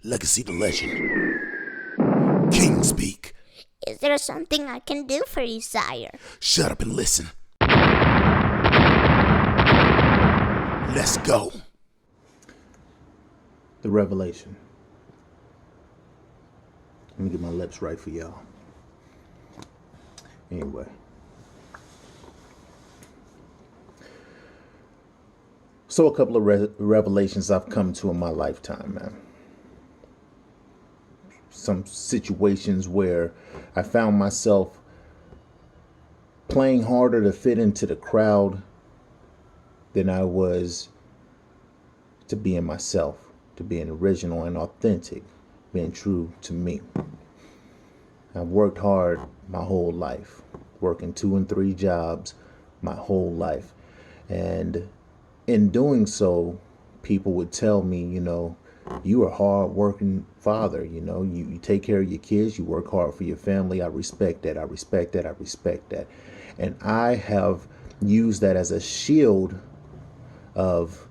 Legacy the Legend. King speak. Is there something I can do for you, sire? Shut up and listen. Let's go. The revelation. Let me get my lips right for y'all. Anyway. So a couple of revelations I've come to in my lifetime, man. Some situations where I found myself playing harder to fit into the crowd than I was to being myself, to being original and authentic, being true to me. I've worked hard my whole life, working 2 and 3 jobs my whole life. And in doing so, people would tell me, you are a hard-working father. You take care of your kids. You work hard for your family. I respect that. I respect that. I respect that. And I have used that as a shield of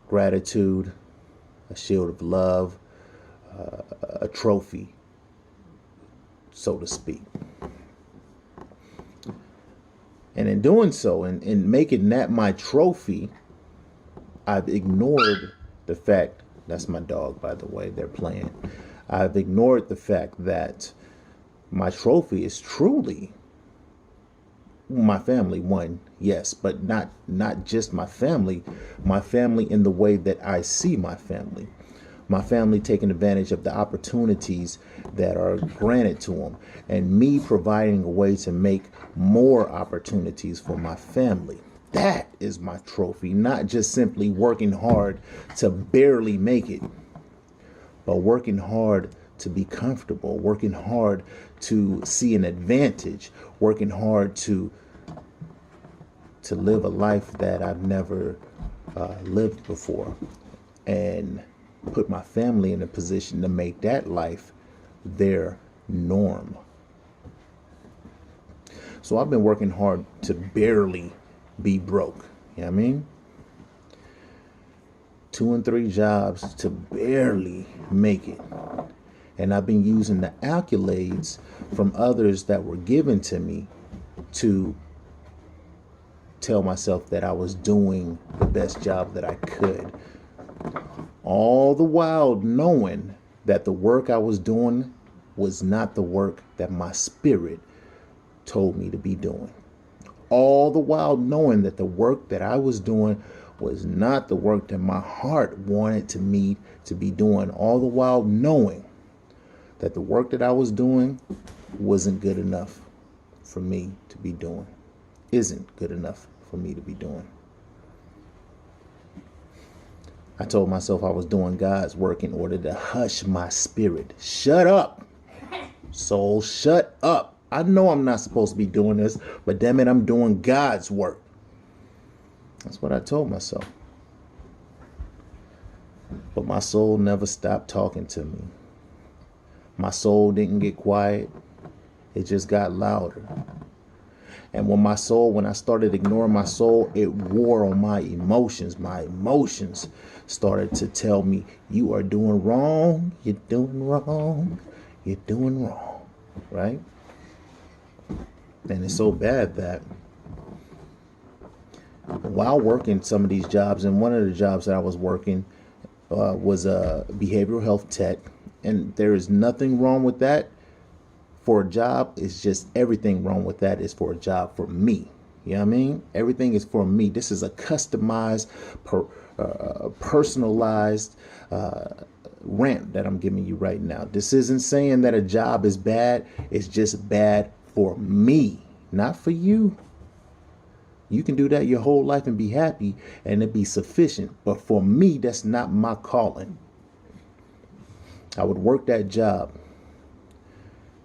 gratitude, a shield of love, a trophy, so to speak. And in doing so, in making that my trophy, I've ignored the fact, that's my dog, by the way, they're playing. I've ignored the fact that my trophy is truly my family, one, yes, but not just my family in the way that I see my family. My family taking advantage of the opportunities that are granted to them, and me providing a way to make more opportunities for my family. That is my trophy, not just simply working hard to barely make it, but working hard to be comfortable, working hard to see an advantage, working hard to live a life that I've never lived before, and put my family in a position to make that life their norm. So I've been working hard to barely be broke. You know what I mean? 2 and 3 jobs to barely make it. And I've been using the accolades from others that were given to me to tell myself that I was doing the best job that I could. All the while knowing that the work I was doing was not the work that my spirit told me to be doing. All the while knowing that the work that I was doing was not the work that my heart wanted me to be doing. All the while knowing that the work that I was doing wasn't good enough for me to be doing. Isn't good enough for me to be doing. I told myself I was doing God's work in order to hush my spirit. Shut up, soul, shut up. I know I'm not supposed to be doing this, but damn it, I'm doing God's work. That's what I told myself. But my soul never stopped talking to me. My soul didn't get quiet. It just got louder. And when I started ignoring my soul, it wore on my emotions. My emotions started to tell me, you are doing wrong. You're doing wrong. You're doing wrong. Right? And it's so bad that while working some of these jobs, and one of the jobs that I was working was a behavioral health tech. And there is nothing wrong with that. For a job, it's just everything wrong with that is for a job for me. You know what I mean? Everything is for me. This is a customized, personalized rant that I'm giving you right now. This isn't saying that a job is bad. It's just bad for me, not for you. You can do that your whole life and be happy and it be sufficient. But for me, that's not my calling. I would work that job.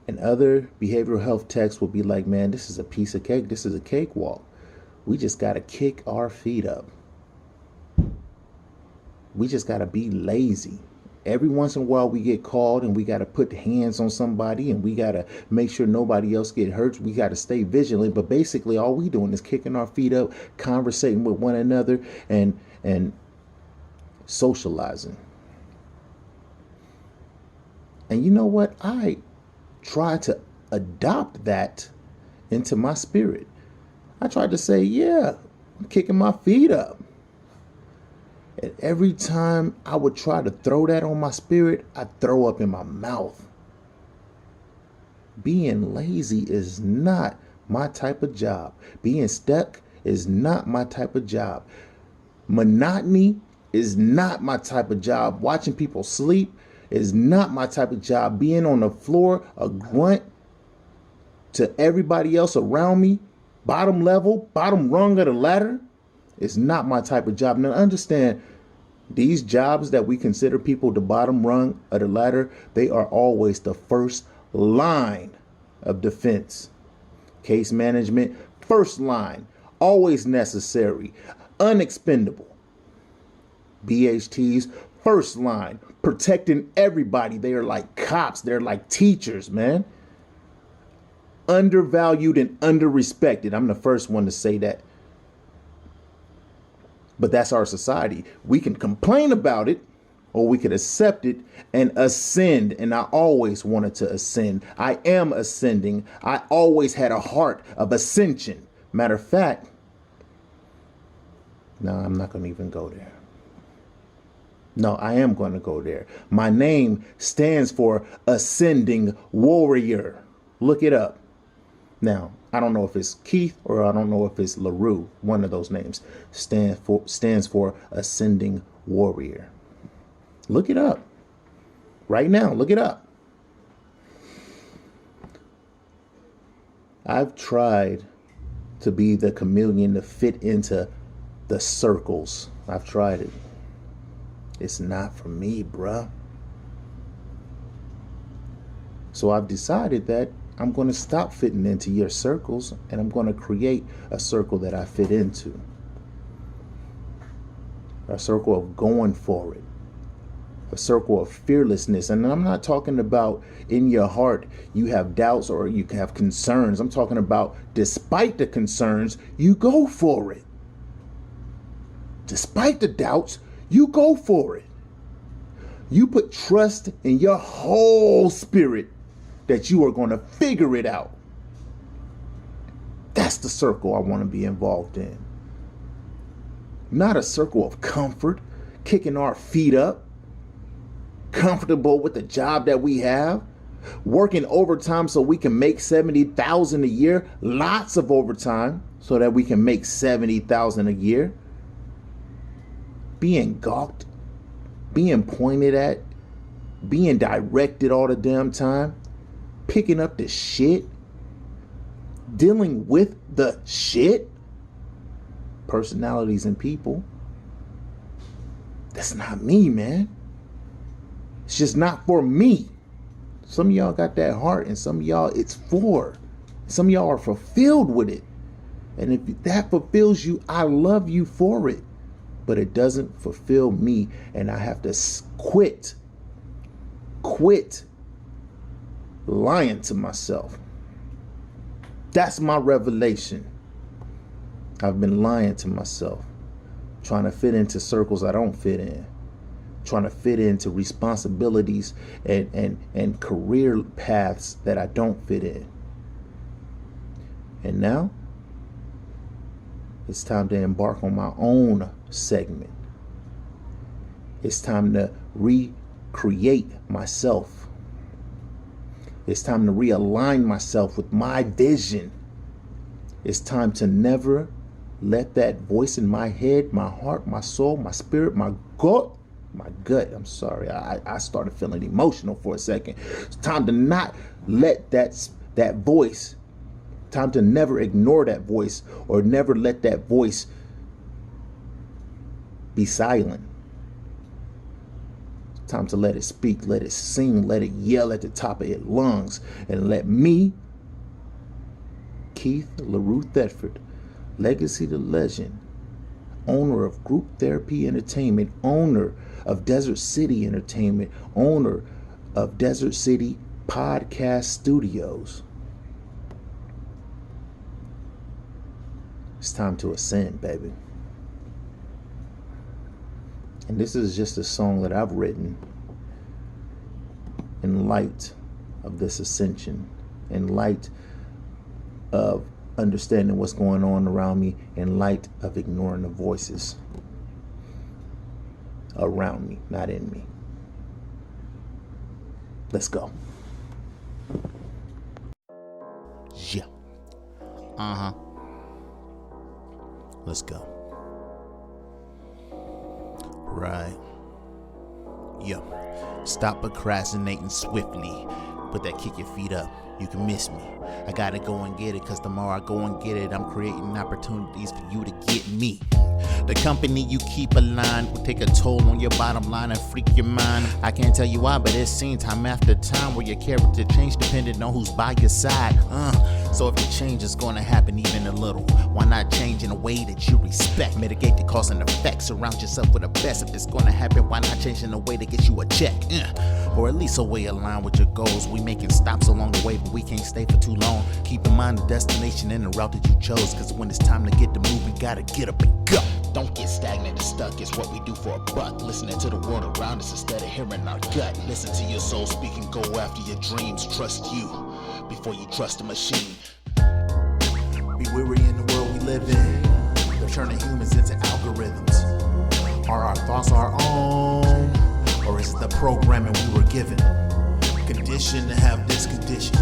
And other behavioral health techs will be like, man, this is a piece of cake. This is a cakewalk. We just got to kick our feet up. We just got to be lazy. Every once in a while we get called and we got to put hands on somebody and we got to make sure nobody else get hurt. We got to stay vigilant. But basically all we doing is kicking our feet up, conversating with one another and socializing. And you know what? I try to adopt that into my spirit. I tried to say, yeah, I'm kicking my feet up. And every time I would try to throw that on my spirit, I'd throw up in my mouth. Being lazy is not my type of job. Being stuck is not my type of job. Monotony is not my type of job. Watching people sleep is not my type of job. Being on the floor, a grunt to everybody else around me, bottom level, bottom rung of the ladder, is not my type of job. Now understand, these jobs that we consider people the bottom rung of the ladder, they are always the first line of defense. Case management, first line, always necessary, unexpendable. BHTs, first line, protecting everybody. They are like cops. They're like teachers, man. Undervalued and underrespected. I'm the first one to say that. But that's our society. We can complain about it, or we could accept it and ascend. And I always wanted to ascend. I am ascending. I always had a heart of ascension. Matter of fact, no, I'm not going to even go there. No, I am going to go there. My name stands for Ascending Warrior. Look it up. Now, I don't know if it's Keith or I don't know if it's LaRue. One of those names stands for Ascending Warrior. Look it up. Right now, look it up. I've tried to be the chameleon to fit into the circles. I've tried it. It's not for me, bruh. So I've decided that I'm going to stop fitting into your circles and I'm going to create a circle that I fit into. A circle of going for it. A circle of fearlessness. And I'm not talking about in your heart you have doubts or you have concerns. I'm talking about despite the concerns, you go for it. Despite the doubts, you go for it. You put trust in your whole spirit that you are going to figure it out. That's the circle I want to be involved in. Not a circle of comfort, kicking our feet up, comfortable with the job that we have, working overtime so we can make $70,000 a year, lots of overtime so that we can make $70,000 a year. Being gawked, being pointed at, being directed all the damn time, picking up the shit, dealing with the shit, personalities and people. That's not me, man. It's just not for me. Some of y'all got that heart and some of y'all it's for. Some of y'all are fulfilled with it. And if that fulfills you, I love you for it. But it doesn't fulfill me, and I have to quit lying to myself. That's my revelation. I've been lying to myself, trying to fit into circles I don't fit in, trying to fit into responsibilities and career paths that I don't fit in. And now it's time to embark on my own segment. It's time to recreate myself. It's time to realign myself with my vision. It's time to never let that voice in my head, my heart, my soul, my spirit, my gut, I'm sorry, I started feeling emotional for a second. It's time to not let that voice, time to never ignore that voice or never let that voice be silent. Time to let it speak, let it sing, let it yell at the top of its lungs, and let me, Keith LaRue Thetford, Legece the Legend, owner of Group Therapy Entertainment, owner of Desert City Entertainment, owner of Desert City Podcast Studios. It's time to ascend, baby. And this is just a song that I've written in light of this ascension, in light of understanding what's going on around me, in light of ignoring the voices around me, not in me. Let's go. Yeah. Let's go. Right. Yo. Stop procrastinating swiftly. Put that kick your feet up. You can miss me. I gotta go and get it, cause the more I go and get it, I'm creating opportunities for you to get me. The company you keep aligned will take a toll on your bottom line and freak your mind. I can't tell you why, but it's seen time after time where your character change depending on who's by your side. So if the change is gonna happen even a little, why not change in a way that you respect? Mitigate the cause and effects, surround yourself with the best. If it's gonna happen, why not change in a way to get you a check? Or at least a way aligned with your goals. We making stops along the way, but we can't stay for too long. Keep in mind the destination and the route that you chose, cause when it's time to get the move, we gotta get up and go. Don't get stagnant and stuck, it's what we do for a buck. Listening to the world around us instead of hearing our gut. Listen to your soul speak and go after your dreams. Trust you before you trust a machine. Be weary in the world we live in. They're turning humans into algorithms. Are our thoughts our own? Or is it the programming we were given? Conditioned to have this condition.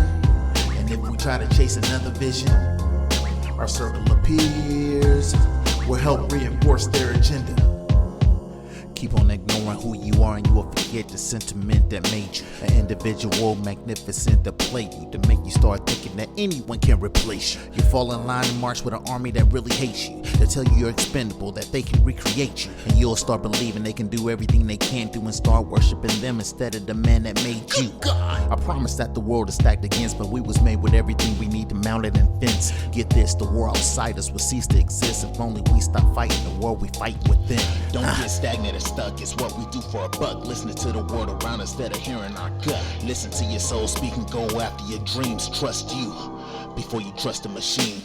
And if we try to chase another vision, our circle appears, will help reinforce their agenda. Keep on ignoring who you are and you will forget the sentiment that made you an individual, magnificent to play you, to make you start thinking that anyone can replace you. You fall in line and march with an army that really hates you. They tell you you're expendable, that they can recreate you, and you'll start believing they can do everything they can do and start worshiping them instead of the man that made you. I promise that the world is stacked against, but we was made with everything we need to mount it and fence. Get this, the world outside us would cease to exist if only we stop fighting the world we fight within. Don't get stagnant and stuck, it's what we do for a buck. Listening to the world around us instead of hearing our gut. Listen to your soul speak and go after your dreams. Trust you before you trust a machine.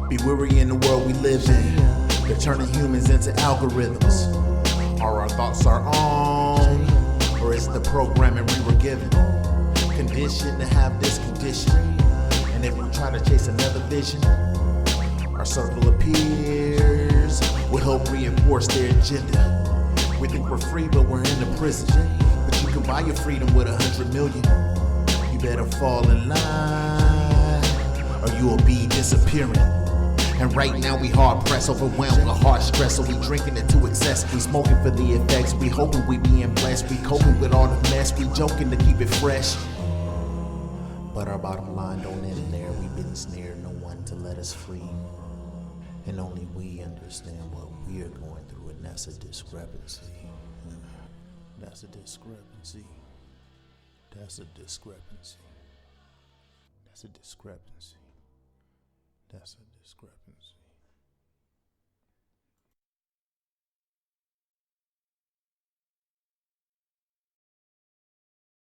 Be weary in the world we live in. They're turning humans into algorithms. Are our thoughts our own? Or is it the programming we were given? Conditioned to have this condition. And if we try to chase another vision, our circle appears, will help reinforce their agenda. We think we're free, but we're in a prison. But you can buy your freedom with 100 million. You better fall in line, or you will be disappearing. And right now we hard pressed, overwhelmed with hard stress, so we drinking it to excess. We smoking for the effects, we hoping we being blessed. We coping with all the mess, we joking to keep it fresh. But our bottom line don't end there. We've been snared, no one to let us free. And only we understand what we are going through, and that's a discrepancy. That's a discrepancy. That's a discrepancy. That's a discrepancy. That's a discrepancy.